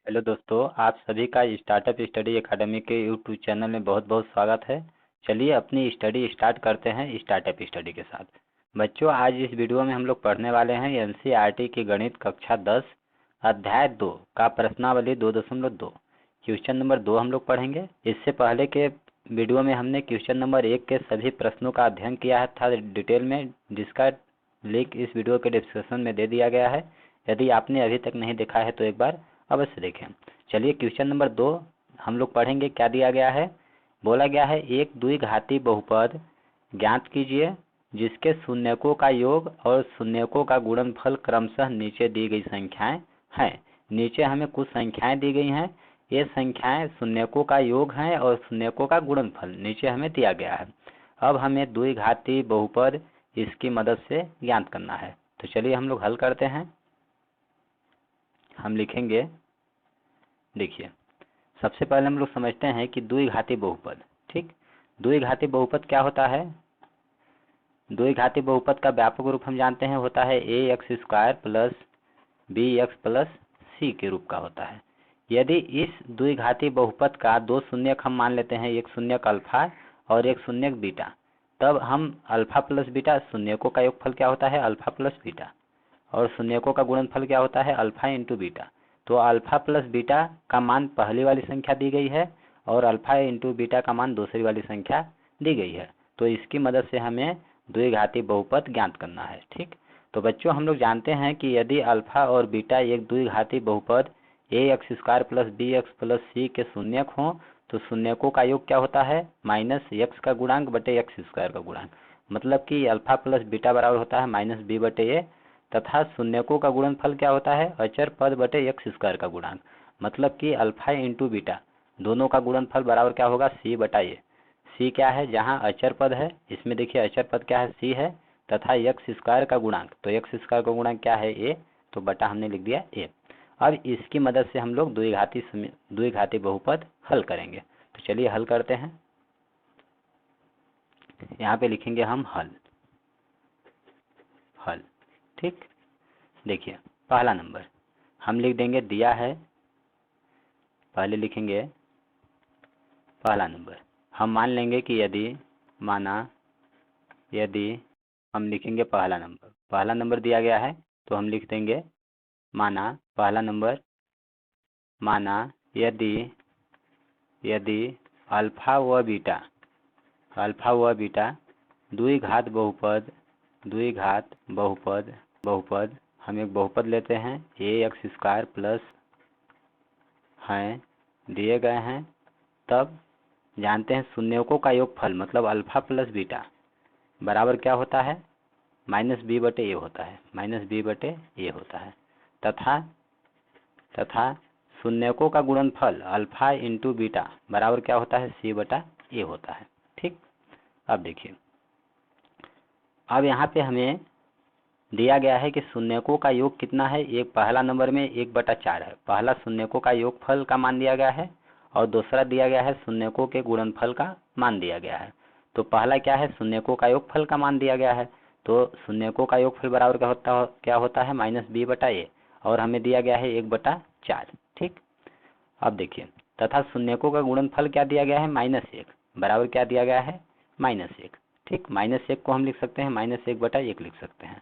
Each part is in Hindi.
हेलो दोस्तों, आप सभी का स्टार्टअप स्टडी एकेडमी के यूट्यूब चैनल में बहुत बहुत स्वागत है। चलिए अपनी स्टडी स्टार्ट करते हैं स्टार्टअप स्टडी के साथ। बच्चों, आज इस वीडियो में हम लोग पढ़ने वाले हैं एनसीईआरटी की गणित कक्षा 10 अध्याय 2 का प्रश्नावली 2.2 क्वेश्चन नंबर 2 हम लोग पढ़ेंगे। इससे पहले के वीडियो में हमने क्वेश्चन नंबर 1 के सभी प्रश्नों का अध्ययन किया था डिटेल में, जिसका लिंक इस वीडियो के डिस्क्रिप्शन में दे दिया गया है। यदि आपने अभी तक नहीं देखा है तो एक बार अवश्य देखें। चलिए क्वेश्चन नंबर 2 हम लोग पढ़ेंगे। क्या दिया गया है? बोला गया है एक द्विघाती बहुपद ज्ञात कीजिए जिसके शून्यकों का योग और शून्यकों का गुणनफल क्रमशः नीचे दी गई संख्याएं हैं। नीचे हमें कुछ संख्याएं दी गई हैं। ये संख्याएं शून्यकों का योग हैं और शून्यकों का गुणनफल नीचे हमें दिया गया है। अब हमें द्विघाती बहुपद इसकी मदद से ज्ञात करना है। तो चलिए हम लोग हल करते हैं। हम लिखेंगे, देखिए सबसे पहले हम लोग समझते हैं कि द्विघाती बहुपद। ठीक, द्विघाती बहुपद क्या होता है? द्विघाती बहुपद का व्यापक रूप हम जानते हैं, होता है a x square plus b x plus c के रूप का होता है। यदि इस द्विघाती बहुपद का दो शून्यक हम मान लेते हैं, एक शून्यक अल्फा और एक शून्यक बीटा, तब हम अल्फा प्लस बीटा, शून्यकों का योगफल क्या होता है? अल्फा प्लस बीटा, और शून्यकों का गुणनफल क्या होता है? Alpha into beta. तो अल्फा प्लस बीटा का मान पहली वाली संख्या दी गई है और अल्फा इंटू बीटा का मान दूसरी वाली संख्या दी गई है। तो इसकी मदद से हमें द्विघाती बहुपद ज्ञात करना है। ठीक, तो बच्चों हम लोग जानते हैं कि यदि अल्फा और बीटा एक द्विघाती बहुपद a x square plus b x plus c के शून्यक हों तो शून्यकों का योग क्या होता है? माइनस एक्स का गुणांक बटे एक्स स्क्वायर का गुणांक। मतलब कि अल्फा प्लस बीटा बराबर होता है माइनस बी बटे ए, तथा शून्यकों का गुणनफल क्या होता है? अचर पद बटे एक्स स्क्वायर का गुणांक। मतलब कि अल्फा इंटू बीटा दोनों का गुणनफल बराबर क्या होगा? सी बटा ए। सी क्या है? जहाँ अचर पद है, इसमें देखिए अचर पद क्या है? सी है, तथा एक्स स्क्वायर का गुणांक, तो एक्स स्क्वायर का गुणांक क्या है? ए, तो बटा हमने लिख दिया ए। अब इसकी मदद से हम लोग द्विघाती बहुपद हल करेंगे। तो चलिए हल करते हैं। यहाँ पे लिखेंगे हम हल। ठीक, देखिए पहला नंबर हम लिख देंगे, दिया है, पहले लिखेंगे पहला नंबर। हम मान लेंगे कि यदि हम लिखेंगे पहला नंबर दिया गया है, तो हम लिख देंगे पहला नंबर, यदि अल्फा व बीटा द्विघात बहुपद हम एक बहुपद लेते हैं, ए एक्स स्क्वायर प्लस हैं दिए गए हैं, तब जानते हैं शून्यकों का योगफल मतलब अल्फा प्लस बीटा बराबर क्या होता है? माइनस बी बटे ए होता है। तथा शून्यकों का गुणनफल अल्फा इंटू बीटा बराबर क्या होता है? सी बटा ए होता है। ठीक, अब देखिए, अब यहाँ पे हमें दिया गया है कि शून्यकों का योग कितना है? एक पहला नंबर में 1/4 है। पहला शून्यकों का योगफल का मान दिया गया है और दूसरा दिया गया है शून्यकों के गुणनफल का मान दिया गया है। तो पहला क्या है? शून्यकों का योगफल का मान दिया गया है, तो शून्यकों का योगफल बराबर क्या होता है? माइनस बी बटा ए, और हमें दिया गया है 1/4। ठीक, अब देखिए, तथा शून्यकों का गुणनफल क्या दिया गया है? -1 बराबर क्या दिया गया है? -1। ठीक, -1 को हम लिख सकते हैं -1/1 लिख सकते हैं।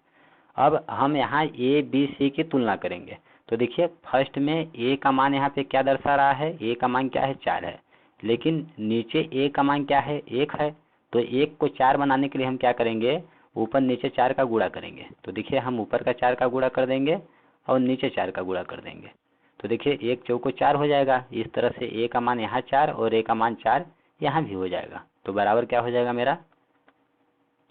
अब हम यहाँ ए बी सी की तुलना करेंगे। तो देखिए फर्स्ट में ए का मान यहाँ पे क्या दर्शा रहा है? ए का मान क्या है? 4 है, लेकिन नीचे ए का मान क्या है? 1 है। तो 1 को 4 बनाने के लिए हम क्या करेंगे? ऊपर नीचे 4 का गुणा करेंगे। तो देखिए हम ऊपर का 4 का गुणा कर देंगे और नीचे 4 का गुणा कर देंगे। तो देखिए 1 चौको 4 हो जाएगा। इस तरह से ए का मान यहाँ 4 और ए का मान 4 यहाँ भी हो जाएगा। तो बराबर क्या हो जाएगा मेरा?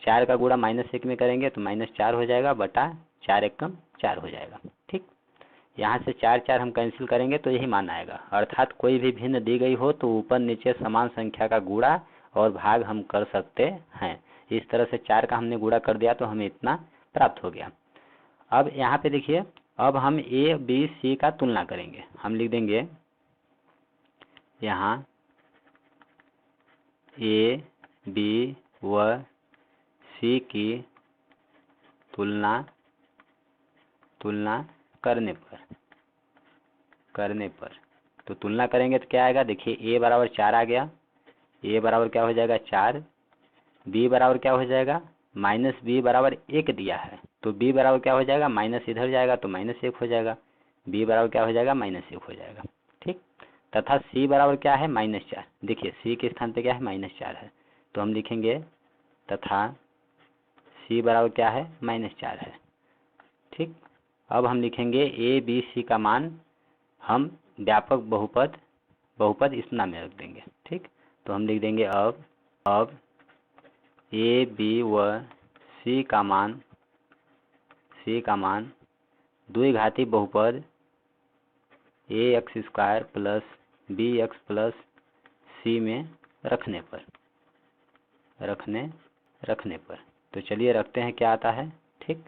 4 का गुणा -1 में करेंगे तो -4 हो जाएगा बटा 4 एकम 4 हो जाएगा। ठीक, यहाँ से 4 हम कैंसिल करेंगे तो यही मान आएगा। अर्थात कोई भी भिन्न दी गई हो तो ऊपर नीचे समान संख्या का गुणा और भाग हम कर सकते हैं। इस तरह से 4 का हमने गुणा कर दिया तो हमें इतना प्राप्त हो गया। अब यहाँ पे देखिए, अब हम ए बी सी का तुलना करेंगे। हम लिख देंगे यहाँ ए बी व सी की तुलना करने करने पर, तो तुलना करेंगे तो क्या आएगा, देखिए ए बराबर 4 आ गया, ए बराबर क्या हो जाएगा 4, बी बराबर क्या हो जाएगा माइनस बी बराबर 1 दिया है, तो बी बराबर क्या हो जाएगा, माइनस इधर जाएगा तो -1 हो जाएगा, बी बराबर क्या हो जाएगा -1 हो जाएगा। ठीक, तथा सी बराबर क्या है -4, देखिए सी के स्थान पे क्या है -4 है, तो हम लिखेंगे तथा सी बराबर क्या है -4 है। ठीक, अब हम लिखेंगे ए बी सी का मान हम व्यापक बहुपद इस नाम में रख देंगे। ठीक, तो हम लिख देंगे अब ए बी व सी का मान द्विघाती बहुपद a x square plus b x plus c में रखने पर तो चलिए रखते हैं क्या आता है। ठीक,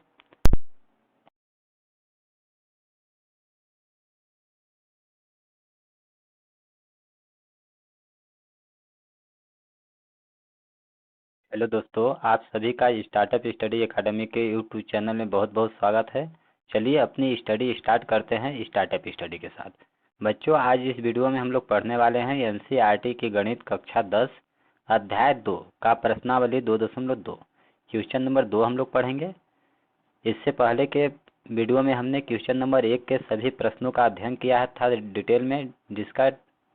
हेलो दोस्तों, आप सभी का स्टार्टअप स्टडी एकेडमी के यूट्यूब चैनल में बहुत बहुत स्वागत है। चलिए अपनी स्टडी स्टार्ट करते हैं स्टार्टअप स्टडी के साथ। बच्चों, आज इस वीडियो में हम लोग पढ़ने वाले हैं एनसीईआरटी की गणित कक्षा 10 अध्याय 2 का प्रश्नावली 2.2 क्वेश्चन नंबर 2 हम लोग पढ़ेंगे। इससे पहले के वीडियो में हमने क्वेश्चन नंबर 1 के सभी प्रश्नों का अध्ययन किया था डिटेल में, जिसका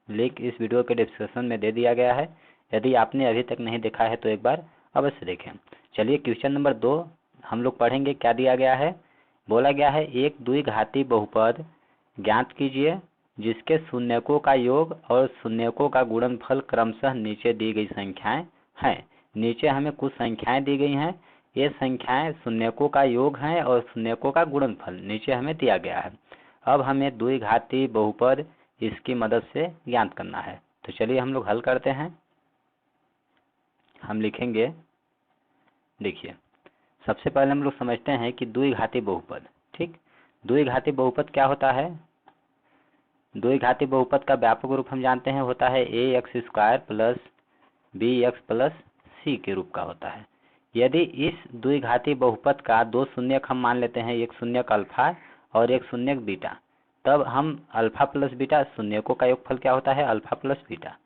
लिंक इस वीडियो के डिस्क्रिप्शन में दे दिया गया है। यदि आपने अभी तक नहीं देखा है तो एक बार अवश्य देखें। चलिए क्वेश्चन नंबर 2 हम लोग पढ़ेंगे। क्या दिया गया है, बोला गया है एक द्विघाती बहुपद ज्ञात कीजिए जिसके शून्यकों का योग और शून्यकों का गुणनफल क्रमशः नीचे दी गई संख्याएं हैं। नीचे हमें कुछ संख्याएं दी गई हैं, ये संख्याएं शून्यकों का योग हैं और शून्यकों का गुणनफल नीचे हमें दिया गया है। अब हमें द्विघाती बहुपद इसकी मदद से ज्ञात करना है, तो चलिए हम लोग हल करते हैं। हम लिखेंगे, देखिए सबसे पहले हम लोग समझते हैं कि द्विघाती बहुपद। ठीक, द्विघाती बहुपद क्या होता है, द्विघाती बहुपद का व्यापक रूप हम जानते हैं होता है a x square plus b x plus c के रूप का होता है। यदि इस द्विघाती बहुपद का दो शून्यक हम मान लेते हैं, एक शून्यक अल्फा और एक शून्यक बीटा, तब हम अल्फा प्लस बीटा शून्यकों का योगफल क्या होता है अल्फा प्लस बीटा,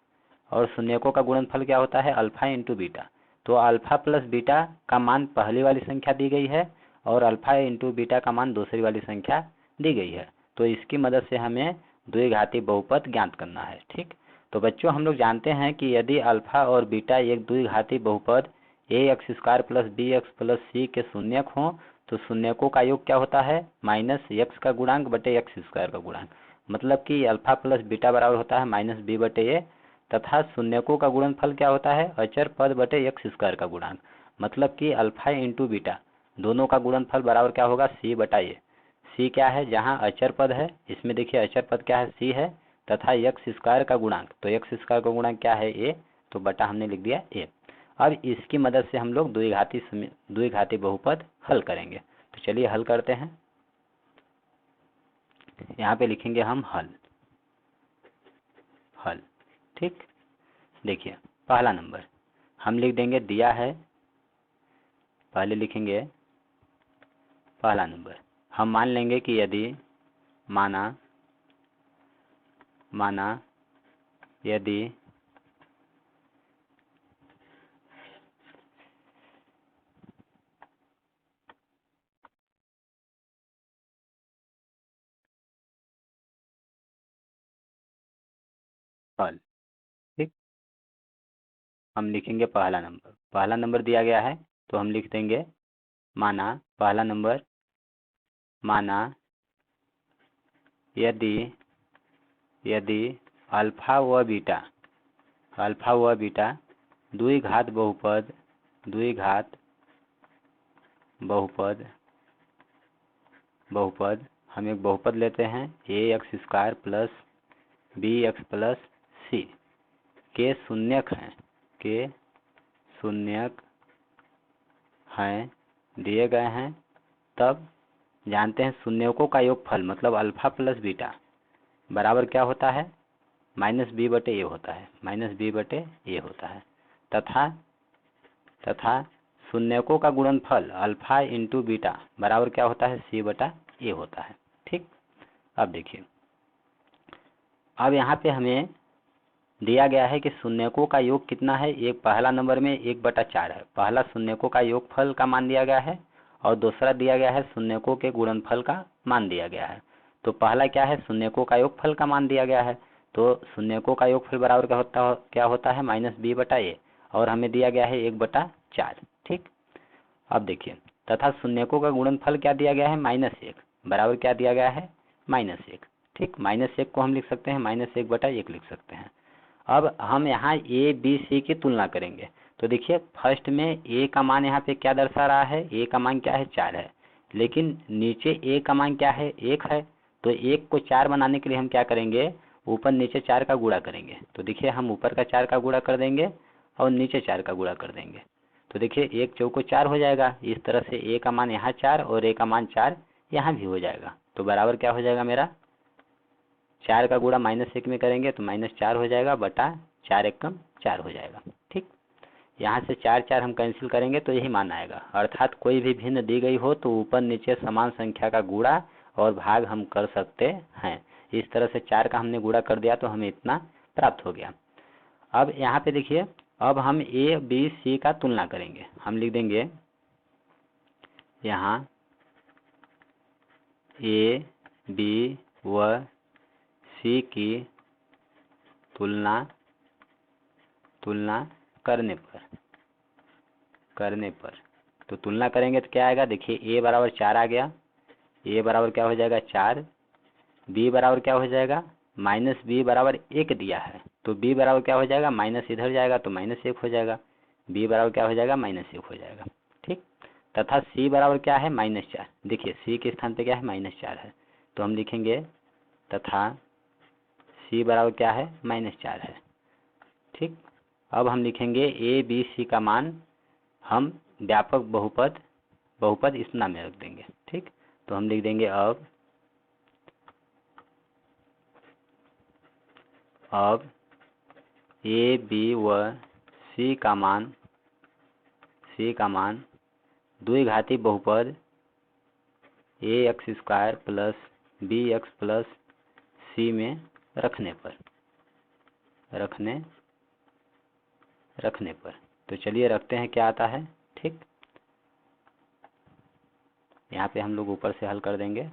और शून्यकों का गुणनफल क्या होता है अल्फा इंटू बीटा। तो अल्फा प्लस बीटा का मान पहली वाली संख्या दी गई है और अल्फा इंटू बीटा का मान दूसरी वाली संख्या दी गई है, तो इसकी मदद से हमें द्विघाती बहुपद ज्ञात करना है। ठीक, तो बच्चों हम लोग जानते हैं कि यदि अल्फा और बीटा एक द्विघाती बहुपद a x square plus b x plus c के शून्यक हों तो शून्यकों का योग क्या होता है -x का गुणांक बटे एक्स स्क्वायर का गुणांक, मतलब कि अल्फा प्लस बीटा बराबर होता है -b बटे ए, तथा शून्यकों का गुणनफल क्या होता है अचर पद बटे एक्स स्क्वायर का गुणांक, मतलब कि अल्फा इंटू बीटा दोनों का गुणनफल बराबर क्या होगा c बटा ए। सी क्या है, जहाँ अचर पद है, इसमें देखिए अचर पद क्या है सी है, तथा एक्स स्क्वायर का गुणांक, तो एक्स स्क्वायर का गुणांक क्या है ए, तो बटा हमने लिख दिया ए। अब इसकी मदद से हम लोग द्विघाती बहुपद हल करेंगे, तो चलिए हल करते हैं। यहाँ पे लिखेंगे हम हल। ठीक, देखिए पहला नंबर हम लिख देंगे, दिया है, पहले लिखेंगे पहला नंबर हम मान लेंगे कि यदि माना यदि हल। ठीक, हम लिखेंगे पहला नंबर दिया गया है, तो हम लिख देंगे पहला नंबर यदि अल्फा व बीटा द्विघात बहुपद हम एक बहुपद लेते हैं a x square plus b x plus c के शून्यक हैं दिए गए हैं, तब जानते हैं शून्यकों का योगफल मतलब अल्फा प्लस बीटा बराबर क्या होता है -b बटे ए होता है, तथा शून्यकों का गुणनफल अल्फा इंटू बीटा बराबर क्या होता है c बटा ए होता है। ठीक, अब देखिए अब यहाँ पे हमें दिया गया है कि शून्यकों का योग कितना है। एक पहला नंबर में 1/4 है, पहला शून्यकों का योगफल का मान दिया गया है, और दूसरा दिया गया है शून्यकों के गुणनफल का मान दिया गया है। तो पहला क्या है, शून्यकों का योगफल का मान दिया गया है, तो शून्यकों का योगफल बराबर क्या होता है -b/a, और हमें दिया गया है 1/4। ठीक, अब देखिए, तथा शून्यकों का गुणनफल क्या दिया गया है -1, बराबर क्या दिया गया है -1। ठीक, -1 को हम लिख सकते हैं -1/1 लिख सकते हैं। अब हम यहाँ ए बी सी की तुलना करेंगे। तो देखिए फर्स्ट में ए का मान यहाँ पे क्या दर्शा रहा है, ए का मान क्या है 4 है, लेकिन नीचे ए का मान क्या है 1 है। तो 1 को 4 बनाने के लिए हम क्या करेंगे, ऊपर नीचे 4 का गुणा करेंगे। तो देखिए हम ऊपर का 4 का गुणा कर देंगे और नीचे 4 का गुणा कर देंगे। तो देखिए 1 चौको 4 हो जाएगा। इस तरह से ए का मान यहाँ 4 और ए का मान 4 यहाँ भी हो जाएगा। तो बराबर क्या हो जाएगा मेरा, 4 का गुणा -1 में करेंगे तो -4 हो जाएगा, बटा 4 एकम 4 हो जाएगा। ठीक, यहाँ से 4 हम कैंसिल करेंगे तो यही मान आएगा। अर्थात कोई भी भिन्न दी गई हो तो ऊपर नीचे समान संख्या का गुणा और भाग हम कर सकते हैं। इस तरह से 4 का हमने गुणा कर दिया तो हमें इतना प्राप्त हो गया। अब यहाँ पे देखिए, अब हम ए बी सी का तुलना करेंगे। हम लिख देंगे यहाँ ए बी व सी की तुलना करने पर तो तुलना करेंगे तो क्या आएगा, देखिए ए बराबर 4 आ गया, ए बराबर क्या हो जाएगा 4, बी बराबर क्या हो जाएगा -b बराबर 1 दिया है, तो b बराबर क्या हो जाएगा, माइनस इधर जाएगा तो -1 हो जाएगा, b बराबर क्या हो जाएगा -1 हो जाएगा। ठीक, तथा c बराबर क्या है -4। देखिए c के स्थान पे क्या है -4 है, तो हम लिखेंगे तथा c बराबर क्या है -4 है। ठीक, अब हम लिखेंगे ए बी सी का मान हम व्यापक बहुपद इस नाम में रख देंगे। ठीक, तो हम लिख देंगे अब ए बी व सी का मान द्विघाती बहुपद ax² plus bx plus c में रखने पर तो चलिए रखते हैं क्या आता है। ठीक, यहाँ पे हम लोग ऊपर से हल कर देंगे।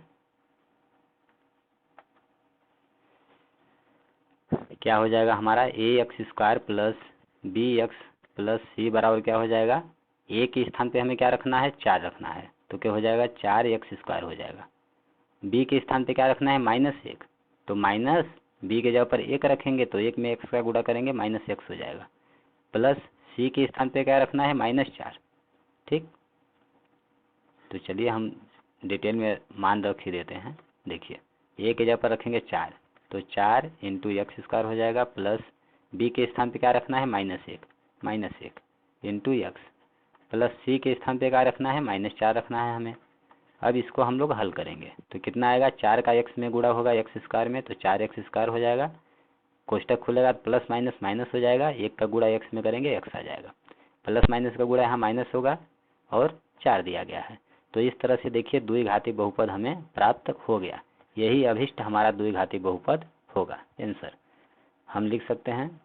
क्या हो जाएगा हमारा ax² प्लस bx प्लस सी बराबर क्या हो जाएगा, ए के स्थान पे हमें क्या रखना है 4 रखना है, तो क्या हो जाएगा 4x² हो जाएगा। बी के स्थान पे क्या रखना है -1, तो माइनस बी के जगह पर 1 रखेंगे तो 1 में x का गुणा करेंगे -x हो जाएगा, प्लस सी के स्थान पे क्या रखना है -4। ठीक, तो चलिए हम डिटेल में मान रख ही देते हैं। देखिए ए के जगह पर रखेंगे 4, तो 4 × x² हो जाएगा, प्लस बी के स्थान पे क्या रखना है -1 इंटू x, प्लस सी के स्थान पे क्या रखना है -4 रखना है हमें। अब इसको हम लोग हल करेंगे तो कितना आएगा, 4 का x में गुणा होगा x² में तो 4x² हो जाएगा, कोष्टक खुलेगा तो प्लस माइनस माइनस हो जाएगा, 1 का गुणा x में करेंगे x आ जाएगा, प्लस माइनस का गुणा यहाँ माइनस होगा और 4 दिया गया है। तो इस तरह से देखिए द्विघाती बहुपद हमें प्राप्त हो गया। यही अभिष्ट हमारा द्विघाती बहुपद होगा। आंसर हम लिख सकते हैं,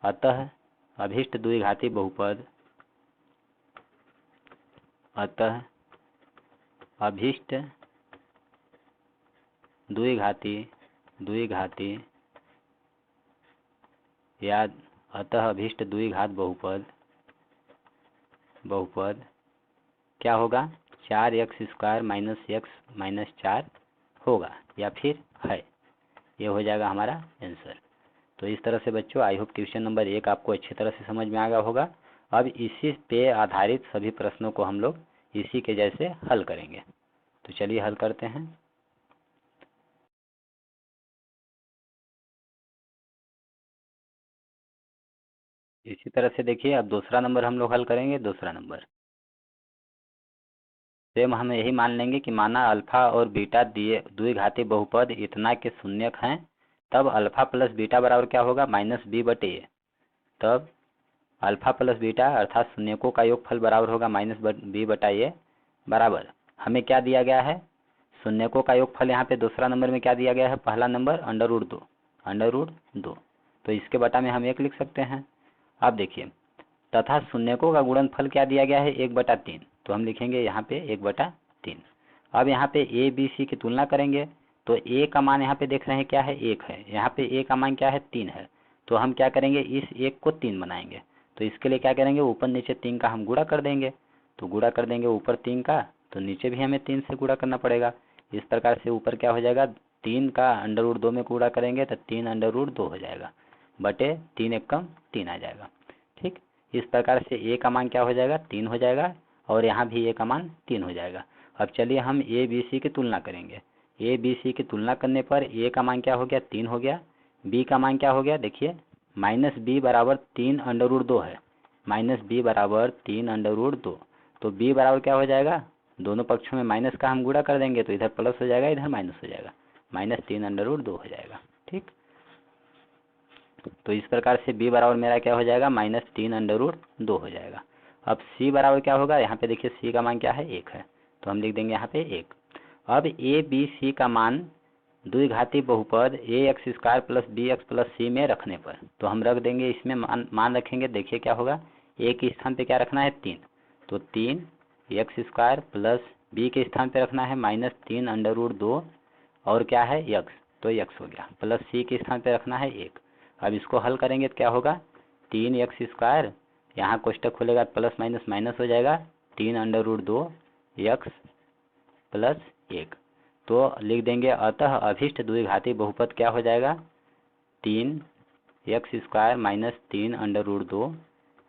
अतः अभिष्ट द्विघाती बहुपद अभिष्ट द्विघाती या अतः अभिष्ट द्विघात बहुपद क्या होगा, 4x² माइनस x माइनस 4 होगा या फिर है। ये हो जाएगा हमारा आंसर। तो इस तरह से बच्चों आई होप क्वेश्चन नंबर 1 आपको अच्छी तरह से समझ में आ गया होगा। अब इसी पे आधारित सभी प्रश्नों को हम लोग इसी के जैसे हल करेंगे। तो चलिए हल करते हैं। इसी तरह से देखिए अब दूसरा नंबर हम लोग हल करेंगे। दूसरा नंबर सेम हम यही मान लेंगे कि माना अल्फा और बीटा दिए द्विघाती बहुपद इतना के शून्यक हैं, तब अल्फा प्लस बीटा बराबर क्या होगा -b/a। तब अल्फा प्लस बीटा अर्थात शून्यकों का योगफल बराबर होगा -b/a बराबर हमें क्या दिया गया है, शून्यकों का योगफल। यहाँ पे दूसरा नंबर में क्या दिया गया है, पहला नंबर √2 √2। तो इसके बटा में हम 1 लिख सकते हैं। अब देखिए, तथा शून्यकों का गुणनफल क्या दिया गया है, 1/3। तो हम लिखेंगे यहाँ पे 1/3। अब यहाँ पे ए बी सी की तुलना करेंगे तो ए का मान यहाँ पे देख रहे हैं क्या है, 1 है। यहाँ पे ए का मान क्या है, 3 है। तो हम क्या करेंगे, इस 1 को 3 बनाएंगे। तो इसके लिए क्या करेंगे, ऊपर नीचे 3 का हम गुणा कर देंगे। तो गुणा कर देंगे ऊपर 3 का, तो नीचे भी हमें 3 से गुणा करना पड़ेगा। इस प्रकार से ऊपर क्या हो जाएगा, 3 का √2 में गुणा करेंगे तो 3√2 हो जाएगा, बटे 3 1 कम 3 आ जाएगा। ठीक, इस प्रकार से ए का मान क्या हो जाएगा, 3 हो जाएगा, और यहाँ भी ए का मान 3 हो जाएगा। अब चलिए हम ए बी सी की तुलना करेंगे। ए बी सी की तुलना करने पर ए का मान क्या हो गया, 3 हो गया। बी का मान क्या हो गया, देखिए -b बराबर 3√2 है। -b बराबर 3√2। तो b बराबर क्या हो जाएगा, दोनों पक्षों में माइनस का हम गुणा कर देंगे तो इधर प्लस हो जाएगा, इधर माइनस हो जाएगा, -3√2 हो जाएगा। ठीक, तो इस प्रकार से b बराबर मेरा क्या हो जाएगा, -3√2 हो जाएगा। अब c बराबर क्या होगा, यहाँ पे देखिए c का मान क्या है, 1 है। तो हम लिख देंगे यहाँ पे 1। अब ए बी सी का मान द्विघाती बहुपद ax² + bx + c में रखने पर, तो हम रख देंगे, इसमें मान रखेंगे। देखिए क्या होगा, a के स्थान पे क्या रखना है, 3। तो 3x² + b के स्थान पे रखना है -3√2, और क्या है, x, तो x हो गया, प्लस c के स्थान पे रखना है 1। अब इसको हल करेंगे तो क्या होगा, 3x², यहाँ कोष्टक खुलेगा प्लस माइनस माइनस हो जाएगा, 3√2 x + 1। तो लिख देंगे, अतः अभिष्ट द्विघाती बहुपद क्या हो जाएगा, 3x² - 3√2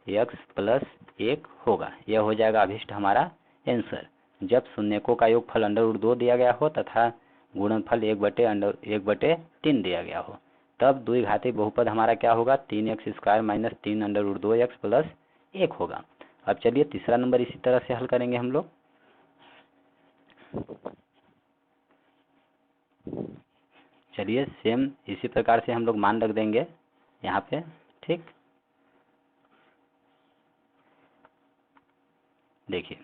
x + 1 होगा। यह हो जाएगा अभिष्ट हमारा आंसर। जब शून्यकों का योगफल √2 दिया गया हो तथा गुणनफल 1/3 दिया गया हो, तब द्विघाती बहुपद हमारा क्या होगा, 3x² - 3√2 x + 1 होगा। अब चलिए तीसरा नंबर इसी तरह से हल करेंगे हम लोग। चलिए सेम इसी प्रकार से हम लोग मान रख देंगे यहाँ पे। ठीक, देखिए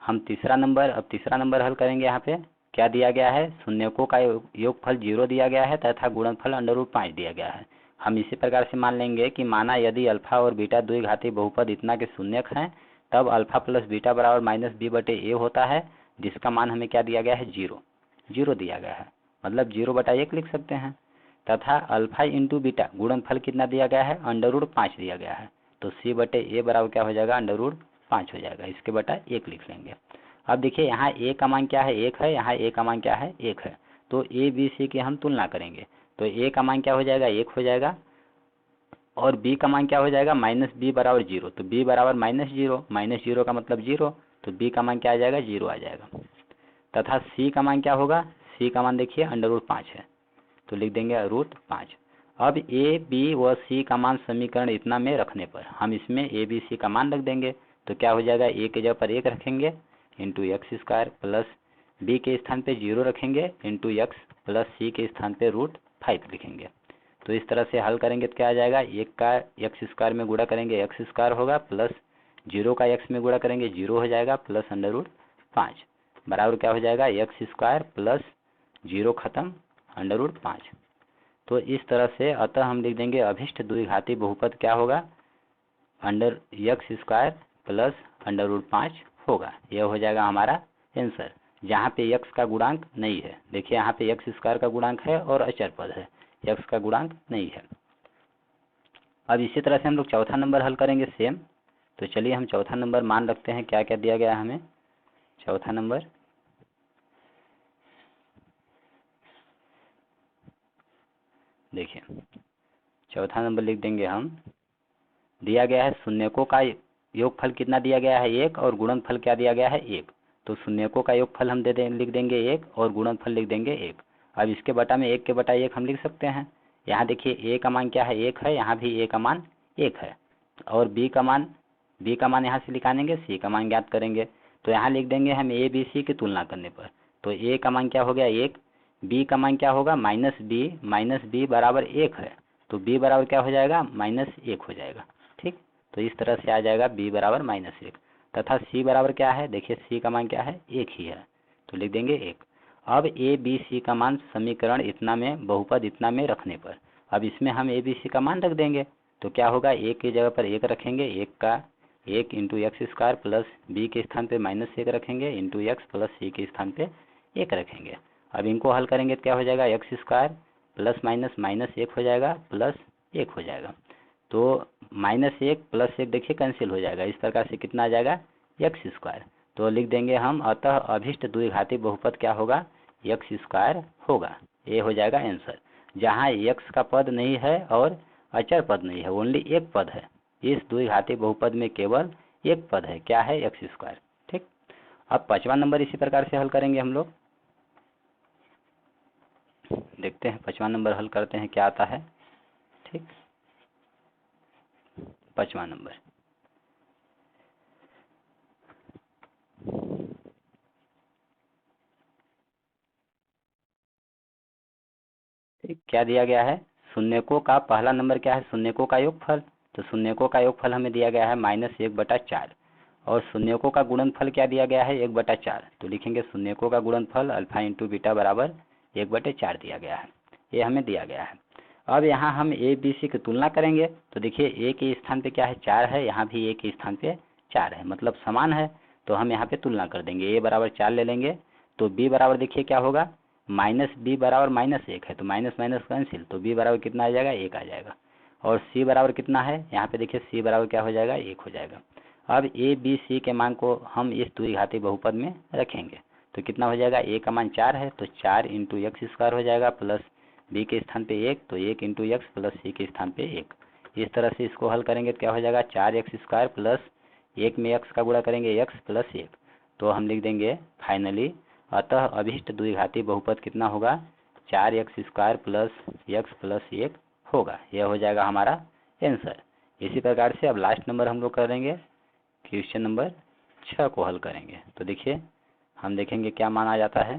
हम अब तीसरा नंबर हल करेंगे। यहाँ पे क्या दिया गया है, शून्यकों का योगफल 0 दिया गया है तथा गुणनफल √5 दिया गया है। हम इसी प्रकार से मान लेंगे कि माना यदि अल्फा और बीटा द्विघाती बहुपद इतना के शून्यक हैं, तब अल्फा + बीटा बराबर -b/a होता है, जिसका मान हमें क्या दिया गया है, 0 दिया गया है, मतलब 0/1 लिख सकते हैं। तथा अल्फा × बीटा गुणनफल कितना दिया गया है, √5 दिया गया है। तो c/a बराबर क्या हो जाएगा, √5 हो जाएगा, इसके बटा 1 लिख लेंगे। अब देखिए यहाँ a का मान क्या है, 1 है, यहाँ a का मान क्या है, 1 है। तो a b c की हम तुलना करेंगे तो a का मान क्या हो जाएगा, 1 हो जाएगा, और b का मान क्या हो जाएगा, -b बराबर 0। तो b बराबर -0 का मतलब 0, तो b का मान क्या आ जाएगा, 0 आ जाएगा। तथा c का मान क्या होगा, c का मान देखिए √5 है, तो लिख देंगे √5। अब a b व c का मान समीकरण इतना में रखने पर हम इसमें a b c का मान रख देंगे। तो क्या हो जाएगा, a के जगह पर 1 रखेंगे इंटू x² प्लस b के स्थान पे 0 रखेंगे इंटू x प्लस c के स्थान पे √5 लिखेंगे। तो इस तरह से हल करेंगे तो क्या आ जाएगा, 1 का x² में गुणा करेंगे x² होगा, प्लस 0 का x में गुणा करेंगे 0 हो जाएगा, प्लस √5 बराबर क्या हो जाएगा, x² प्लस 0 खत्म √5। तो इस तरह से अतः हम लिख देंगे अभिष्ट द्विघाती बहुपद क्या होगा, x² प्लस √5 होगा। यह हो जाएगा हमारा आंसर, जहाँ पे x का गुणांक नहीं है। देखिए यहाँ पे x² का गुणांक है और अचर पद है, x का गुणांक नहीं है। अब इसी तरह से हम लोग चौथा नंबर हल करेंगे सेम। तो चलिए हम चौथा नंबर मान रखते हैं, क्या क्या दिया गया है हमें। चौथा नंबर देखिए, चौथा नंबर लिख देंगे हम, दिया गया है शून्यकों का योगफल कितना दिया गया है, 1, और गुणनफल क्या दिया गया है, 1। तो शून्यकों का योगफल हम लिख देंगे 1 और गुणनफल लिख देंगे 1। अब इसके बटा में 1 के बटा 1 हम लिख सकते हैं। यहाँ देखिए a का मान क्या है, 1 है, यहाँ भी a का मान 1 है, और b का मान यहाँ से निकालेंगे, c का मान ज्ञात करेंगे। तो यहाँ लिख देंगे हम a b c की तुलना करने पर। तो a का मान क्या हो गया, 1, b का मान क्या होगा, -b बराबर 1 है, तो b बराबर क्या हो जाएगा, -1 हो जाएगा। ठीक, तो इस तरह से आ जाएगा b बराबर -1। तथा c बराबर क्या है, देखिए c का मान क्या है, 1 ही है, तो लिख देंगे 1। अब ए बी सी का मान समीकरण इतना में, बहुपद इतना में रखने पर, अब इसमें हम ए बी सी का मान रख देंगे। तो क्या होगा, एक की जगह पर एक रखेंगे, एक का एक into x square plus b के स्थान पे -1 रखेंगे इंटू एक्स प्लस सी के स्थान पे 1 रखेंगे। अब इनको हल करेंगे तो क्या हो जाएगा, एक्स स्क्वायर प्लस माइनस -1 हो जाएगा प्लस 1 हो जाएगा। तो -1 प्लस 1 देखिए कैंसिल हो जाएगा, इस प्रकार से कितना आ जाएगा, एक्स स्क्वायर। तो लिख देंगे हम, अतः अभिष्ट द्विघाती बहुपद क्या होगा, एक्स स्क्वायर होगा। ये हो जाएगा आंसर। जहाँ एक्स का पद नहीं है और अचर पद नहीं है, ओनली एक पद है, इस द्विघाती बहुपद में केवल एक पद है, क्या है, एक्स स्क्वायर। ठीक। अब 5वां नंबर इसी प्रकार से हल करेंगे हम लोग। देखते हैं 5वां नंबर हल करते हैं क्या आता है। ठीक, 5वां नंबर, ठीक, क्या दिया गया है, शून्यकों का पहला नंबर क्या है, शून्यकों का योगफल। तो शून्यकों का योगफल हमें दिया गया है -1/4 और शून्यकों का गुणनफल क्या दिया गया है, 1/4। तो लिखेंगे शून्यकों का गुणनफल अल्फा इंटू बीटा बराबर 1/4 दिया गया है, ये हमें दिया गया है। अब यहाँ हम ए बी सी की तुलना करेंगे तो देखिए ए के स्थान पे क्या है, 4 है, यहाँ भी ए के स्थान पे 4 है, मतलब समान है। तो हम यहाँ पे तुलना कर देंगे, ए बराबर 4 ले लेंगे तो बी बराबर देखिए क्या होगा, -b बराबर -1 है, तो माइनस माइनस कैंसिल, तो b बराबर कितना आ जाएगा, 1 आ जाएगा। और c बराबर कितना है, यहाँ पे देखिए c बराबर क्या हो जाएगा, 1 हो जाएगा। अब a b c के मान को हम इस द्विघाती बहुपद में रखेंगे तो कितना हो जाएगा, a का मान 4 है तो 4 इंटू एक्स स्क्वायर हो जाएगा प्लस b के स्थान पे 1 तो 1 इंटू एक्स प्लस c के स्थान पे 1। इस तरह से इसको हल करेंगे तो क्या हो जाएगा, 4x स्क्वायर प्लस 1 में x का गुणा करेंगे x प्लस 1। तो हम लिख देंगे फाइनली, अतः अभिष्ट द्विघाती बहुपद कितना होगा, 4x square plus x plus 1 होगा। यह हो जाएगा हमारा आंसर। इसी प्रकार से अब लास्ट नंबर हम लोग करेंगे, क्वेश्चन नंबर 6 को हल करेंगे। तो देखिए हम देखेंगे क्या माना जाता है।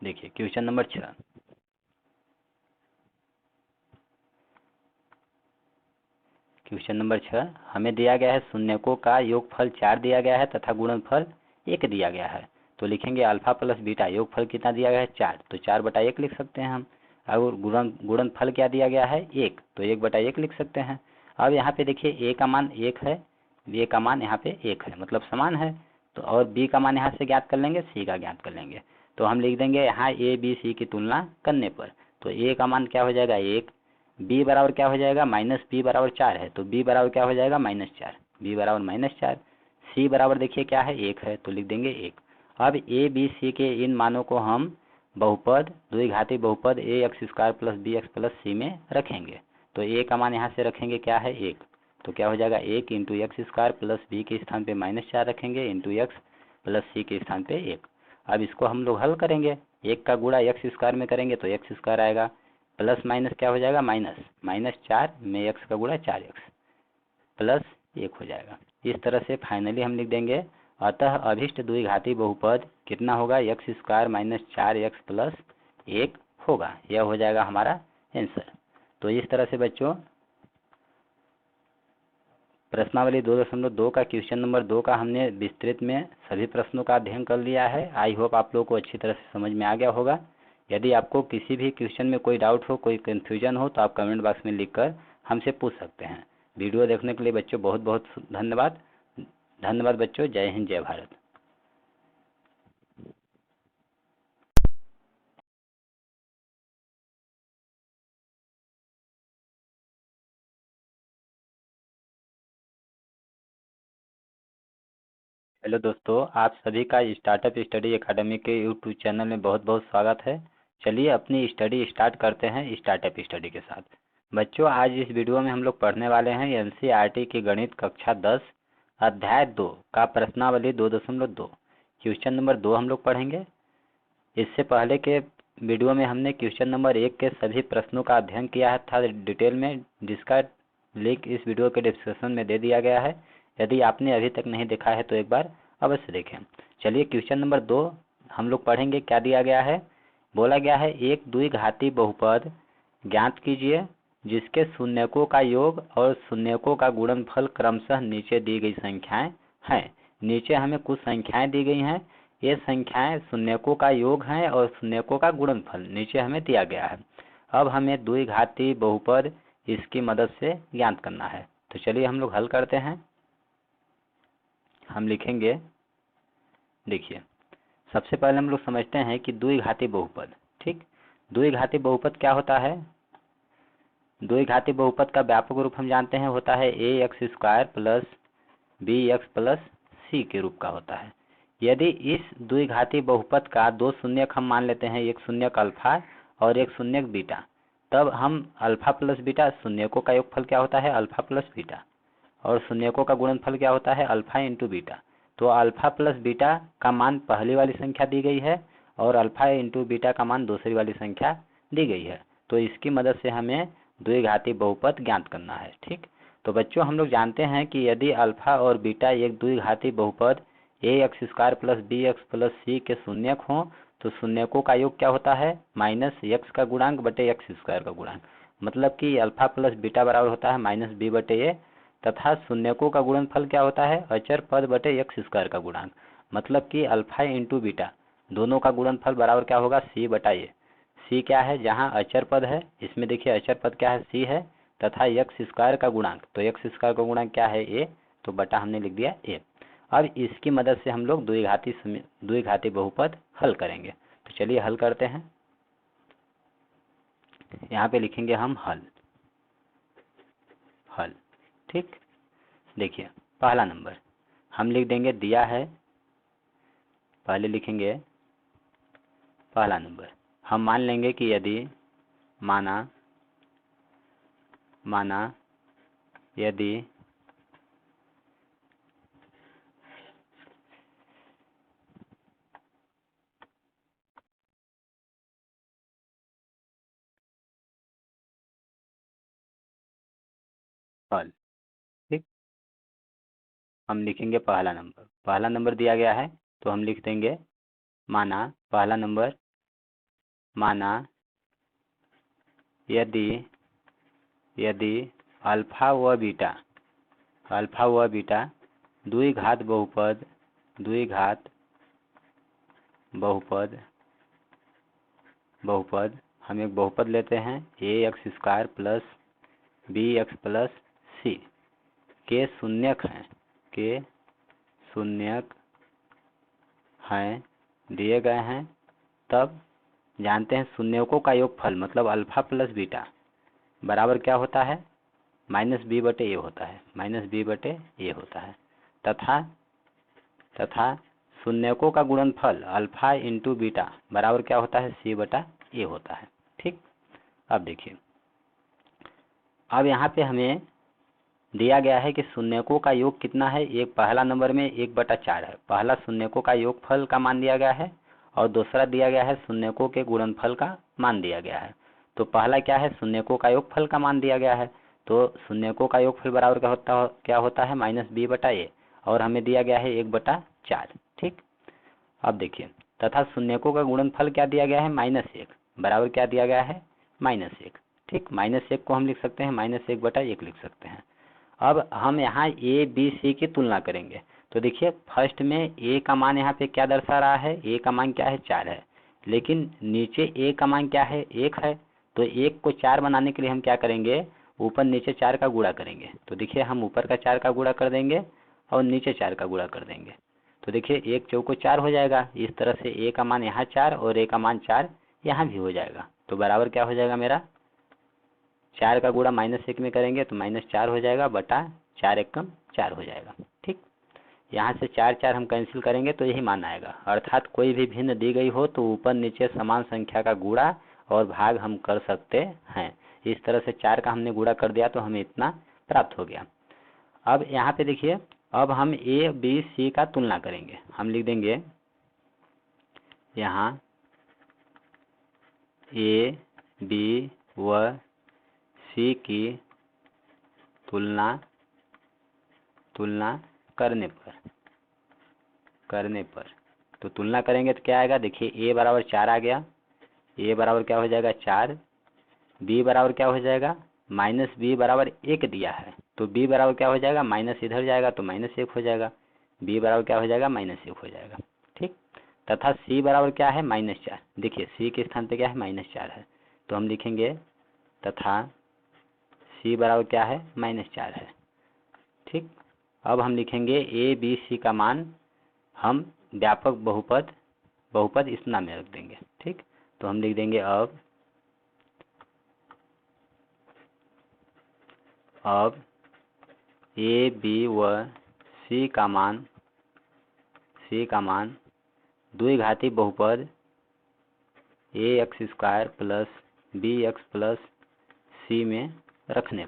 देखिए क्वेश्चन नंबर 6, क्वेश्चन नंबर 6 हमें दिया गया है शून्यकों का योगफल 4 दिया गया है तथा गुणनफल 1 दिया गया है। तो लिखेंगे अल्फा प्लस बीटा, योगफल कितना दिया गया है, 4, तो 4/1 लिख सकते हैं हम। और गुणनफल क्या दिया गया है, 1, तो 1/1 लिख सकते हैं। अब यहाँ पे देखिए ए का मान 1 है, बी का मान यहाँ पे 1 है, मतलब समान है। तो और बी का मान यहाँ से ज्ञात कर लेंगे, सी का ज्ञात कर लेंगे। तो हम लिख देंगे यहाँ ए बी सी की तुलना करने पर, तो ए का मान क्या हो जाएगा, 1, बी बराबर क्या हो जाएगा, -b बराबर 4 है, तो b बराबर क्या हो जाएगा, -4, b बराबर -4। c बराबर देखिए क्या है, 1 है, तो लिख देंगे 1। अब a b c के इन मानों को हम बहुपद, द्विघाती बहुपद ax square plus bx plus c में रखेंगे। तो a का मान यहाँ से रखेंगे क्या है, 1, तो क्या हो जाएगा 1 into x square plus b के स्थान पे -4 रखेंगे इंटू एक्स प्लस सी के स्थान पे 1। अब इसको हम लोग हल करेंगे, 1 का गुणा एक्स स्क्वायर में करेंगे तो एक्स स्क्वायर आएगा, प्लस माइनस क्या हो जाएगा, -4 में एक्स का गुणा 4x प्लस 1 हो जाएगा। इस तरह से फाइनली हम लिख देंगे, अतः अभिष्ट द्विघाती बहुपद कितना होगा, एक्स स्क्वायर -4x प्लस 1 होगा। यह हो जाएगा हमारा आंसर। तो इस तरह से बच्चों प्रश्नावली 2.2 का क्वेश्चन नंबर 2 का हमने विस्तृत में सभी प्रश्नों का अध्ययन कर लिया है। आई होप आप लोगों को अच्छी तरह से समझ में आ गया होगा। यदि आपको किसी भी क्वेश्चन में कोई डाउट हो, कोई कन्फ्यूजन हो तो आप कमेंट बॉक्स में लिखकर हमसे पूछ सकते हैं। वीडियो देखने के लिए बच्चों बहुत बहुत धन्यवाद। धन्यवाद बच्चों। जय हिंद, जय भारत। हेलो दोस्तों, आप सभी का स्टार्टअप स्टडी एकेडमी के यूट्यूब चैनल में बहुत बहुत स्वागत है। चलिए अपनी स्टडी स्टार्ट करते हैं स्टार्टअप स्टडी के साथ। बच्चों आज इस वीडियो में हम लोग पढ़ने वाले हैं एनसीईआरटी की गणित कक्षा 10 अध्याय 2 का प्रश्नावली 2.2 क्वेश्चन नंबर 2 हम लोग पढ़ेंगे। इससे पहले के वीडियो में हमने क्वेश्चन नंबर 1 के सभी प्रश्नों का अध्ययन किया था डिटेल में, जिसका लिंक इस वीडियो के डिस्क्रिप्शन में दे दिया गया है। यदि आपने अभी तक नहीं देखा है तो एक बार अवश्य देखें। चलिए क्वेश्चन नंबर 2 हम लोग पढ़ेंगे। क्या दिया गया है, बोला गया है एक द्विघाती बहुपद ज्ञात कीजिए जिसके शून्यकों का योग और शून्यकों का गुणनफल क्रमशः नीचे दी गई संख्याएं हैं। नीचे हमें कुछ संख्याएं दी गई हैं, ये संख्याएं शून्यकों का योग हैं और शून्यकों का गुणनफल नीचे हमें दिया गया है। अब हमें द्विघाती बहुपद इसकी मदद से ज्ञात करना है। तो चलिए हम लोग हल करते हैं। हम लिखेंगे, देखिए सबसे पहले हम लोग समझते हैं कि द्विघाती बहुपद, ठीक, द्विघाती बहुपद क्या होता है। द्विघाती बहुपद का व्यापक रूप हम जानते हैं होता है ax² plus bx plus c के रूप का होता है। यदि इस द्विघाती बहुपद का दो शून्यक हम मान लेते हैं, एक शून्यक अल्फा और एक शून्यक बीटा, तब हम अल्फा प्लस बीटा, शून्यकों का योगफल क्या होता है अल्फा प्लस बीटा, और शून्यकों का गुणनफल क्या होता है अल्फा इंटू बीटा। तो अल्फा प्लस बीटा का मान पहली वाली संख्या दी गई है और अल्फा इंटू बीटा का मान दूसरी वाली संख्या दी गई है। तो इसकी मदद से हमें द्विघाती बहुपद ज्ञात करना है, ठीक। तो बच्चों हम लोग जानते हैं कि यदि अल्फा और बीटा एक द्विघाती बहुपद ax² plus bx plus c के शून्यक हों तो शून्यकों का योग क्या होता है माइनस x का गुणांक बटे x² का गुणांक। मतलब कि अल्फा प्लस बीटा बराबर होता है माइनस b बटे a, तथा शून्यकों का गुणनफल क्या होता है अचर पद बटे x² का गुणांक। मतलब कि अल्फा इंटू बीटा दोनों का गुणनफल बराबर क्या होगा c बटा a। c क्या है, जहाँ अचर पद है, इसमें देखिए अचर पद क्या है c है, तथा x² का गुणांक, तो x² का गुणांक क्या है a, तो बटा हमने लिख दिया a। अब इसकी मदद से हम लोग द्विघाती बहुपद हल करेंगे। तो चलिए हल करते हैं। यहाँ पे लिखेंगे हम हल, ठीक। देखिए पहला नंबर हम लिख देंगे, दिया है, पहले लिखेंगे पहला नंबर। हम मान लेंगे कि यदि माना यदि हल, ठीक। हम लिखेंगे पहला नंबर दिया गया है तो हम लिख देंगे पहला नंबर, माना यदि अल्फा व बीटा द्विघात बहुपद हम एक बहुपद लेते हैं ax² plus bx plus c के शून्यक हैं दिए गए हैं, तब जानते हैं शून्यकों का योगफल मतलब अल्फा प्लस बीटा बराबर क्या होता है माइनस b बटे a होता है, तथा शून्यकों का गुणनफल अल्फा इंटू बीटा बराबर क्या होता है c बटा a होता है, ठीक। अब देखिए, अब यहाँ पे हमें दिया गया है कि शून्यकों का योग कितना है, एक पहला नंबर में 1/4 है, पहला शून्यकों का योगफल का मान दिया गया है और दूसरा दिया गया है शून्यकों के गुणनफल का मान दिया गया है। तो पहला क्या है शून्यकों का योगफल का मान दिया गया है, तो शून्यकों का योगफल बराबर क्या होता है माइनस b बटा a, और हमें दिया गया है 1/4, ठीक। अब देखिए, तथा शून्यकों का गुणनफल क्या दिया गया है -1 बराबर क्या दिया गया है -1, ठीक। -1 को हम लिख सकते हैं -1/1 लिख सकते हैं। अब हम यहाँ a b c की तुलना करेंगे। तो देखिए फर्स्ट में a का मान यहाँ पे क्या दर्शा रहा है, a का मान क्या है 4 है, लेकिन नीचे a का मान क्या है 1 है। तो 1 को 4 बनाने के लिए हम क्या करेंगे, ऊपर नीचे 4 का गुणा करेंगे। तो देखिए हम ऊपर का 4 का गुणा कर देंगे और नीचे 4 का गुणा कर देंगे। तो देखिए 1 चौको 4 हो जाएगा। इस तरह से a का मान यहाँ 4 और a का मान 4 यहाँ भी हो जाएगा। तो बराबर क्या हो जाएगा मेरा 4 का गुणा -1 में करेंगे तो -4 हो जाएगा बटा 4 एकम 4 हो जाएगा, ठीक। यहाँ से 4 हम कैंसिल करेंगे तो यही मान आएगा। अर्थात कोई भी भिन्न दी गई हो तो ऊपर नीचे समान संख्या का गुणा और भाग हम कर सकते हैं। इस तरह से 4 का हमने गुणा कर दिया तो हमें इतना प्राप्त हो गया। अब यहाँ पे देखिए, अब हम a b c का तुलना करेंगे। हम लिख देंगे यहाँ a b व c की तुलना करने पर तो तुलना करेंगे तो क्या आएगा, देखिए a बराबर 4 आ गया, a बराबर क्या हो जाएगा 4, b बराबर क्या हो जाएगा -b बराबर 1 दिया है, तो b बराबर क्या हो जाएगा माइनस इधर जाएगा तो -1 हो जाएगा, b बराबर क्या हो जाएगा -1 हो जाएगा, ठीक। तथा c बराबर क्या है -4। देखिए c के स्थान पे क्या है -4 है, तो हम लिखेंगे तथा c बराबर क्या है -4 है। ठीक, अब हम लिखेंगे a b c का मान हम व्यापक बहुपद इस नाम में रख देंगे। ठीक, तो हम लिख देंगे अब a b व c का मान द्विघाती बहुपद ax² plus bx plus c में रखने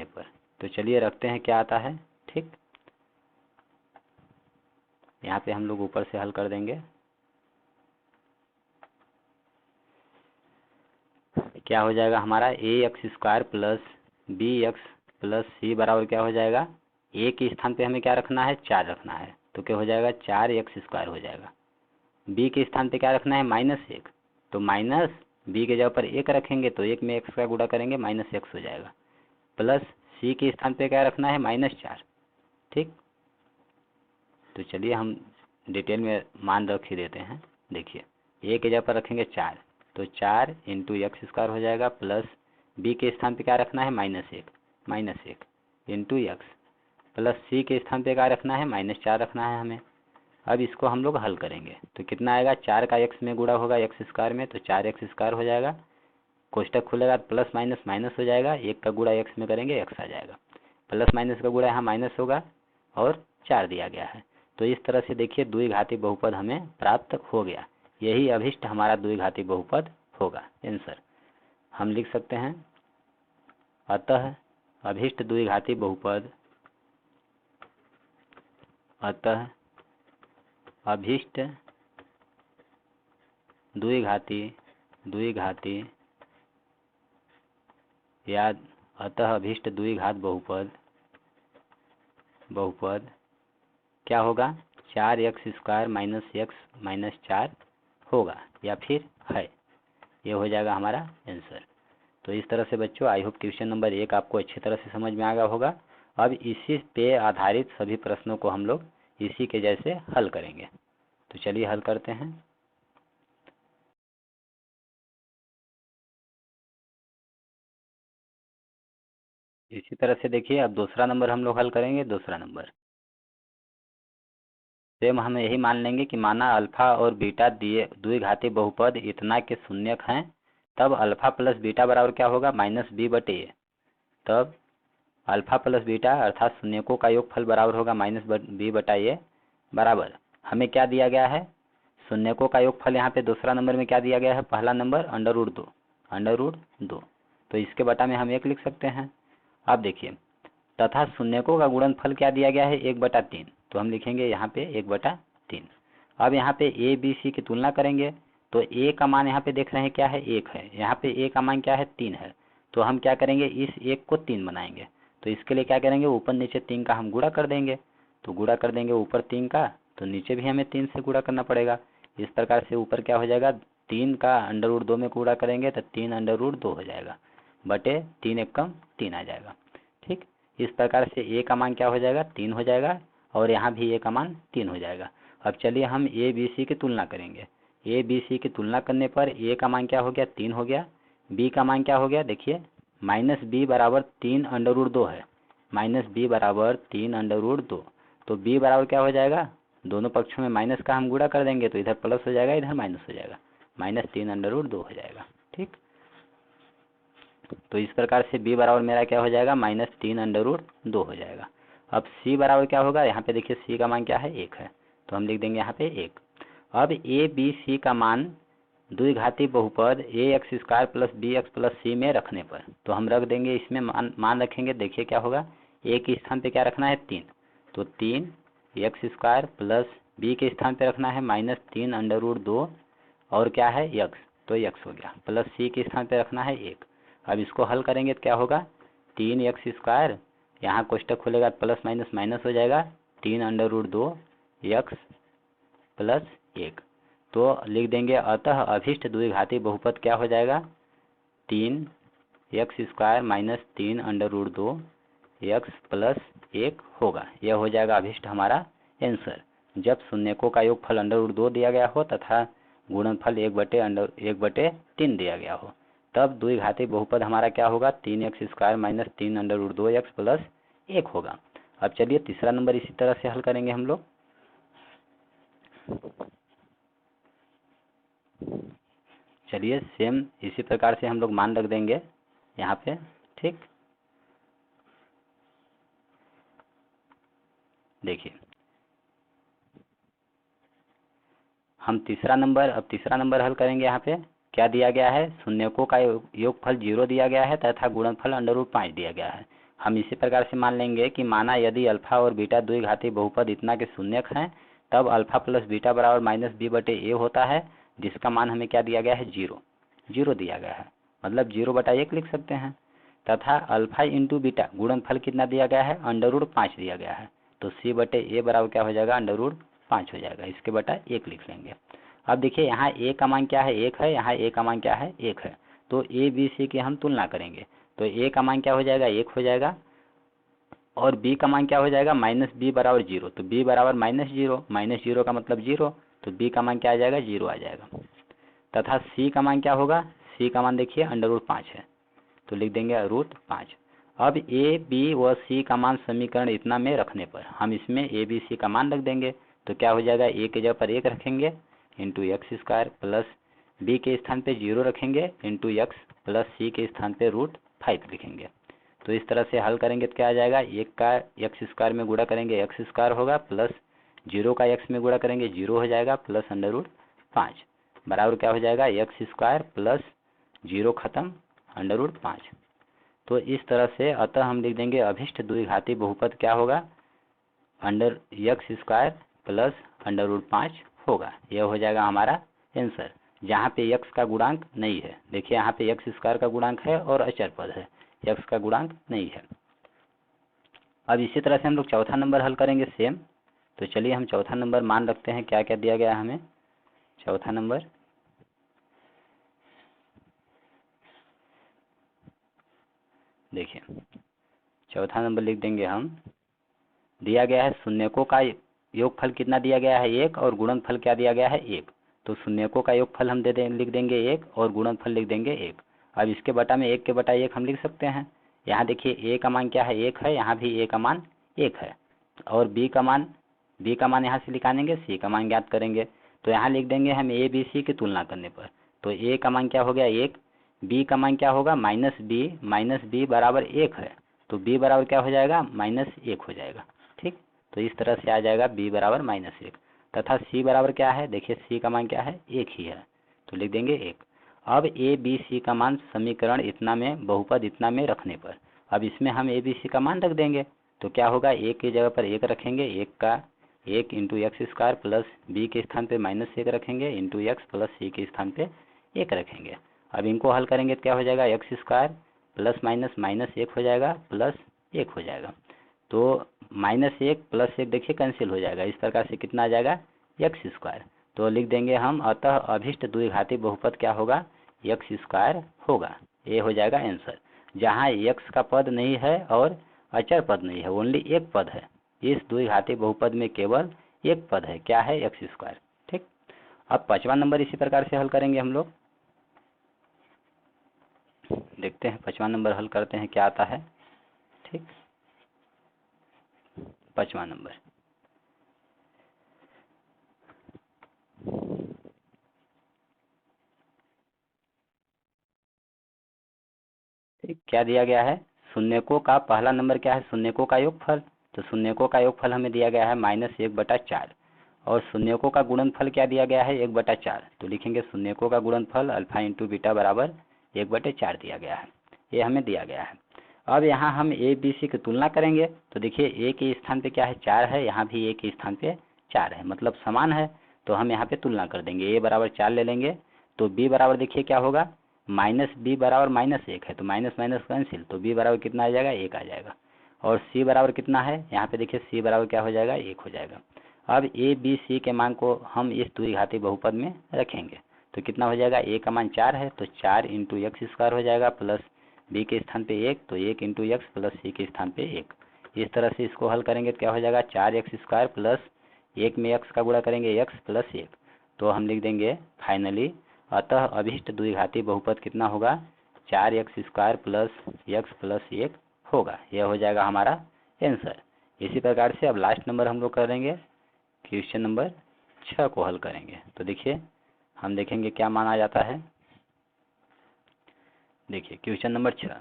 पर तो चलिए रखते हैं क्या आता है। ठीक, यहाँ पे हम लोग ऊपर से हल कर देंगे। क्या हो जाएगा हमारा ax² plus bx plus c बराबर क्या हो जाएगा, a के स्थान पे हमें क्या रखना है 4 रखना है, तो क्या हो जाएगा 4x² हो जाएगा। b के स्थान पे क्या रखना है -1, तो माइनस b के जगह पर 1 रखेंगे तो 1 में x का गुणा करेंगे -x हो जाएगा, प्लस c के स्थान पे क्या रखना है -4। ठीक, तो चलिए हम डिटेल में मान रख ही देते हैं। देखिए a के जगह पर रखेंगे 4, तो 4 इंटू x² हो जाएगा, प्लस b के स्थान पे क्या रखना है -1 इंटू x, प्लस c के स्थान पे क्या रखना है -4 रखना है हमें। अब इसको हम लोग हल करेंगे तो कितना आएगा, 4 का x में गुणा होगा x² में, तो 4x² हो जाएगा, कोष्टक खुलेगा प्लस माइनस माइनस हो जाएगा, 1 का गुणा x में करेंगे x आ जाएगा, प्लस माइनस का गुणा यहाँ माइनस होगा और 4 दिया गया है। तो इस तरह से देखिए द्विघाती बहुपद हमें प्राप्त हो गया। यही अभिष्ट हमारा द्विघाती बहुपद होगा। आंसर हम लिख सकते हैं, अतः अभिष्ट द्विघाती बहुपद, अतः अभिष्ट द्विघाती या अतः अभिष्ट द्विघात बहुपद क्या होगा, 4x² माइनस x माइनस 4 होगा या फिर है। ये हो जाएगा हमारा आंसर। तो इस तरह से बच्चों आई होप क्वेश्चन नंबर 1 आपको अच्छी तरह से समझ में आ गया होगा। अब इसी पे आधारित सभी प्रश्नों को हम लोग इसी के जैसे हल करेंगे। तो चलिए हल करते हैं। इसी तरह से देखिए अब दूसरा नंबर हम लोग हल करेंगे। दूसरा नंबर सेम हम यही मान लेंगे कि माना अल्फा और बीटा दिए द्विघाती बहुपद इतना के शून्यक हैं, तब अल्फा प्लस बीटा बराबर क्या होगा -b/a। तब अल्फा प्लस बीटा अर्थात शून्यकों का योगफल बराबर होगा -b/a बराबर हमें क्या दिया गया है, शून्यकों का योगफल। यहाँ पे दूसरा नंबर में क्या दिया गया है, पहला नंबर √2। तो इसके बटा में हम 1 लिख सकते हैं। अब देखिए तथा शून्यकों का गुणनफल क्या दिया गया है 1/3, तो हम लिखेंगे यहाँ पे 1/3। अब यहाँ पे a b c की तुलना करेंगे तो a का मान यहाँ पे देख रहे हैं क्या है 1 है, यहाँ पे a का मान क्या है 3 है। तो हम क्या करेंगे इस 1 को 3 बनाएंगे। तो इसके लिए क्या करेंगे ऊपर नीचे 3 का हम गुणा कर देंगे। तो गुणा कर देंगे ऊपर 3 का तो नीचे भी हमें 3 से गुणा करना पड़ेगा। इस प्रकार से ऊपर क्या हो जाएगा 3 का √2 में गुणा करेंगे तो 3√2 हो जाएगा बटे 3 एकम 3 आ जाएगा। ठीक, इस प्रकार से a का मान क्या हो जाएगा 3 हो जाएगा और यहाँ भी a का मान 3 हो जाएगा। अब चलिए हम a b c की तुलना करेंगे। a b c की तुलना करने पर a का मान क्या हो गया 3 हो गया, b का मान क्या हो गया देखिए -b बराबर 3√2 है, -b बराबर 3√2। तो b बराबर क्या हो जाएगा, दोनों पक्षों में माइनस का हम गुणा कर देंगे तो इधर प्लस हो जाएगा इधर माइनस हो जाएगा, -3√2 हो जाएगा। ठीक, तो इस प्रकार से b बराबर मेरा क्या हो जाएगा -3√2 हो जाएगा। अब c बराबर क्या होगा, यहाँ पे देखिए c का मान क्या है 1 है, तो हम लिख देंगे यहाँ पे 1। अब a b c का मान द्विघाती बहुपद ax² plus bx plus c में रखने पर, तो हम रख देंगे इसमें मान रखेंगे। देखिए क्या होगा a के स्थान पे क्या रखना है 3, तो 3x² प्लस b के स्थान पे रखना है -3√2 और क्या है x, तो x हो गया, प्लस c के स्थान पे रखना है 1। अब इसको हल करेंगे तो क्या होगा 3x², यहाँ कोष्टक खुलेगा प्लस माइनस माइनस हो जाएगा 3√2 x प्लस 1। तो लिख देंगे अतः अभिष्ट द्विघाती बहुपद क्या हो जाएगा 3x² माइनस 3√2 x प्लस 1 होगा। यह हो जाएगा अभिष्ट हमारा आंसर। जब शून्यकों का योगफल √2 दिया गया हो तथा गुणनफल 1/3 दिया गया हो, तब द्विघाती बहुपद हमारा क्या होगा, 3x² माइनस 3√2x प्लस 1 होगा। अब चलिए तीसरा नंबर इसी तरह से हल करेंगे हम लोग। चलिए सेम इसी प्रकार से हम लोग मान रख देंगे यहाँ पे, ठीक। देखिए हम तीसरा नंबर हल करेंगे। यहाँ पे क्या दिया गया है, शून्यकों का योगफल 0 दिया गया है तथा गुणनफल √5 दिया गया है। हम इसी प्रकार से मान लेंगे कि माना यदि अल्फा और बीटा द्विघाती बहुपद इतना के शून्यक हैं, तब अल्फा प्लस बीटा बराबर -b/a होता है, जिसका मान हमें क्या दिया गया है, 0 दिया गया है, मतलब 0/1 लिख सकते हैं। तथा अल्फा इंटू बीटा गुणनफल कितना दिया गया है, √5 दिया गया है, तो c/a बराबर क्या हो जाएगा, √5 हो जाएगा। इसके बटा 1 लिख लेंगे। अब देखिए यहाँ a का मान क्या है, 1 है, यहाँ a का मान क्या है, 1 है, तो a b c की हम तुलना करेंगे। तो a का मान क्या हो जाएगा, 1 हो जाएगा, और b का मान क्या हो जाएगा, -b बराबर 0, तो b बराबर -0 का मतलब 0, तो b का मान क्या आ जाएगा, 0 आ जाएगा। तथा c का मान क्या होगा, c का मान देखिए √5 है, तो लिख देंगे √5। अब a b व c का मान समीकरण इतना में रखने पर हम इसमें a b c का मान रख देंगे, तो क्या हो जाएगा, a के जगह पर 1 रखेंगे इंटू x² प्लस b के स्थान पे 0 रखेंगे इंटू x प्लस c के स्थान पे √5 लिखेंगे। तो इस तरह से हल करेंगे तो क्या आ जाएगा, 1 का x² में गुणा करेंगे x² होगा, प्लस 0 का x में गुणा करेंगे 0 हो जाएगा, प्लस √5 बराबर क्या हो जाएगा, x² प्लस 0 खत्म √5। तो इस तरह से अतः हम लिख देंगे अभिष्ट द्विघाती बहुपद क्या होगा, x² प्लस √5 होगा। यह हो जाएगा हमारा आंसर, जहाँ पे x का गुणांक नहीं है। देखिए यहाँ पे x² का गुणांक है और अचर पद है, x का गुणांक नहीं है। अब इसी तरह से हम लोग चौथा नंबर हल करेंगे सेम। तो चलिए हम चौथा नंबर मान रखते हैं, क्या क्या दिया गया है हमें। चौथा नंबर देखिए, चौथा नंबर लिख देंगे हम, दिया गया है शून्यकों का योगफल कितना दिया गया है, 1, और गुणनफल क्या दिया गया है, 1। तो शून्यकों का योगफल हम लिख देंगे 1 और गुणनफल लिख देंगे 1। अब इसके बटा में 1 के बटा 1 हम लिख सकते हैं। यहाँ देखिए a का मान क्या है, 1 है, यहाँ भी a का मान 1 है, और b का मान यहाँ से निकालेंगे, c का मान ज्ञात करेंगे। तो यहाँ लिख देंगे हम a b c की तुलना करने पर, तो a का मान क्या हो गया 1, b का मान क्या होगा -b बराबर 1 है, तो b बराबर क्या हो जाएगा, -1 हो जाएगा, ठीक। तो इस तरह से आ जाएगा b बराबर -1। तथा c बराबर क्या है, देखिए c का मान क्या है, 1 ही है, तो लिख देंगे 1। अब a b c का मान समीकरण इतना में बहुपद इतना में रखने पर अब इसमें हम a b c का मान रख देंगे, तो क्या होगा, 1 की जगह पर 1 रखेंगे, 1 इंटू x² प्लस b के स्थान पे -1 रखेंगे इंटू x प्लस c के स्थान पे 1 रखेंगे। अब इनको हल करेंगे तो क्या हो जाएगा, x² प्लस -1 हो जाएगा, प्लस 1 हो जाएगा। तो -1 प्लस 1 देखिए कैंसिल हो जाएगा, इस प्रकार से कितना आ जाएगा, x²। तो लिख देंगे हम, अतः अभिष्ट द्विघाती बहुपद क्या होगा, x² होगा। ये हो जाएगा आंसर, जहाँ x का पद नहीं है और अचर पद नहीं है, ओनली एक पद है। इस द्विघाती बहुपद में केवल एक पद है, क्या है, x², ठीक। अब 5वां नंबर इसी प्रकार से हल करेंगे हम लोग। देखते हैं 5वां नंबर हल करते हैं क्या आता है, ठीक। 5वां नंबर, ठीक, क्या दिया गया है, शून्यकों का पहला नंबर क्या है, शून्यकों का योगफल। तो शून्यकों का योगफल हमें दिया गया है -1/4, और शून्यकों का गुणनफल क्या दिया गया है, 1/4। तो लिखेंगे शून्यकों का गुणनफल अल्फा इंटू बीटा बराबर 1/4 दिया गया है, ये हमें दिया गया है। अब यहाँ हम a b c की तुलना करेंगे, तो देखिए a के स्थान पे क्या है, 4 है, यहाँ भी a के स्थान पे 4 है, मतलब समान है। तो हम यहाँ पे तुलना कर देंगे, a बराबर 4 ले लेंगे, तो b बराबर देखिए क्या होगा, -b बराबर -1 है, तो माइनस माइनस कैंसिल, तो b बराबर कितना आ जाएगा, 1 आ जाएगा। और c बराबर कितना है, यहाँ पे देखिए c बराबर क्या हो जाएगा, 1 हो जाएगा। अब a b c के मान को हम इस द्विघाती बहुपद में रखेंगे, तो कितना हो जाएगा, a का मान 4 है, तो 4 इंटू x² हो जाएगा, प्लस बी के स्थान पे 1, तो 1 इंटू एक्स प्लस सी के स्थान पे 1। इस तरह से इसको हल करेंगे तो क्या हो जाएगा 4x² प्लस 1 में x का गुणा करेंगे x प्लस 1, तो हम लिख देंगे फाइनली अतः अभिष्ट द्विघाती बहुपद कितना होगा 4x² प्लस x प्लस 1 होगा। यह हो जाएगा हमारा आंसर। इसी प्रकार से अब लास्ट नंबर हम लोग करेंगे, क्वेश्चन नंबर 6 को हल करेंगे। तो देखिए हम देखेंगे क्या माना जाता है। देखिए क्वेश्चन नंबर 6,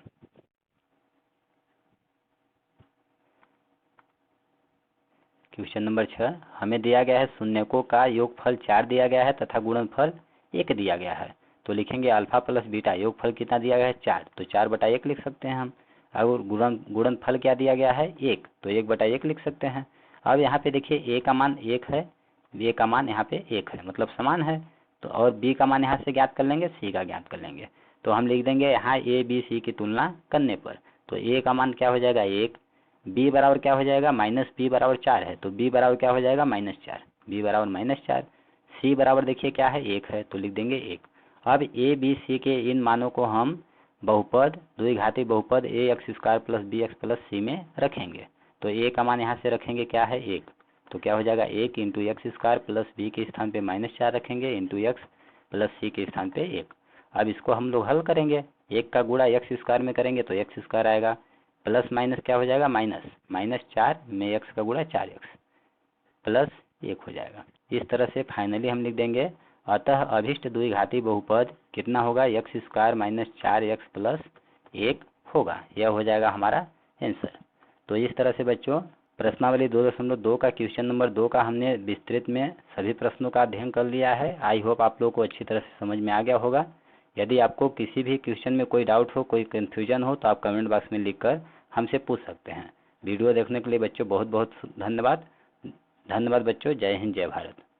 क्वेश्चन नंबर 6 हमें दिया गया है शून्यकों का योगफल 4 दिया गया है तथा गुणनफल 1 दिया गया है। तो लिखेंगे अल्फा प्लस बीटा योगफल कितना दिया गया है 4, तो 4/1 लिख सकते हैं हम। और गुणनफल क्या दिया गया है 1, तो 1/1 लिख सकते हैं। अब यहाँ पे देखिए a का मान 1 है, b का मान यहाँ पे 1 है, मतलब समान है। तो और b का मान यहाँ से ज्ञात कर लेंगे, c का ज्ञात कर लेंगे। तो हम लिख देंगे यहाँ a b c की तुलना करने पर, तो a का मान क्या हो जाएगा 1, b बराबर क्या हो जाएगा -b बराबर 4 है, तो b बराबर क्या हो जाएगा -4, b बराबर -4। c बराबर देखिए क्या है 1 है, तो लिख देंगे 1। अब a b c के इन मानों को हम बहुपद द्विघाती बहुपद ax² plus bx plus c में रखेंगे। तो a का मान यहाँ से रखेंगे क्या है 1, तो क्या हो जाएगा 1 इंटू x² प्लस b के स्थान पे -4 रखेंगे इंटू x प्लस c के स्थान पे 1। अब इसको हम लोग हल करेंगे, 1 का गुणा x² में करेंगे तो x² आएगा, प्लस माइनस क्या हो जाएगा -4 में x का गुणा 4x प्लस 1 हो जाएगा। इस तरह से फाइनली हम लिख देंगे अतः अभिष्ट द्विघाती बहुपद कितना होगा x² - 4x प्लस 1 होगा। यह हो जाएगा हमारा आंसर। तो इस तरह से बच्चों प्रश्नावली 2.2 का क्वेश्चन नंबर 2 का हमने विस्तृत में सभी प्रश्नों का अध्ययन कर लिया है। आई होप आप लोग को अच्छी तरह से समझ में आ गया होगा। यदि आपको किसी भी क्वेश्चन में कोई डाउट हो, कोई कन्फ्यूजन हो, तो आप कमेंट बॉक्स में लिखकर हमसे पूछ सकते हैं। वीडियो देखने के लिए बच्चों बहुत बहुत धन्यवाद। धन्यवाद बच्चों। जय हिंद, जय भारत।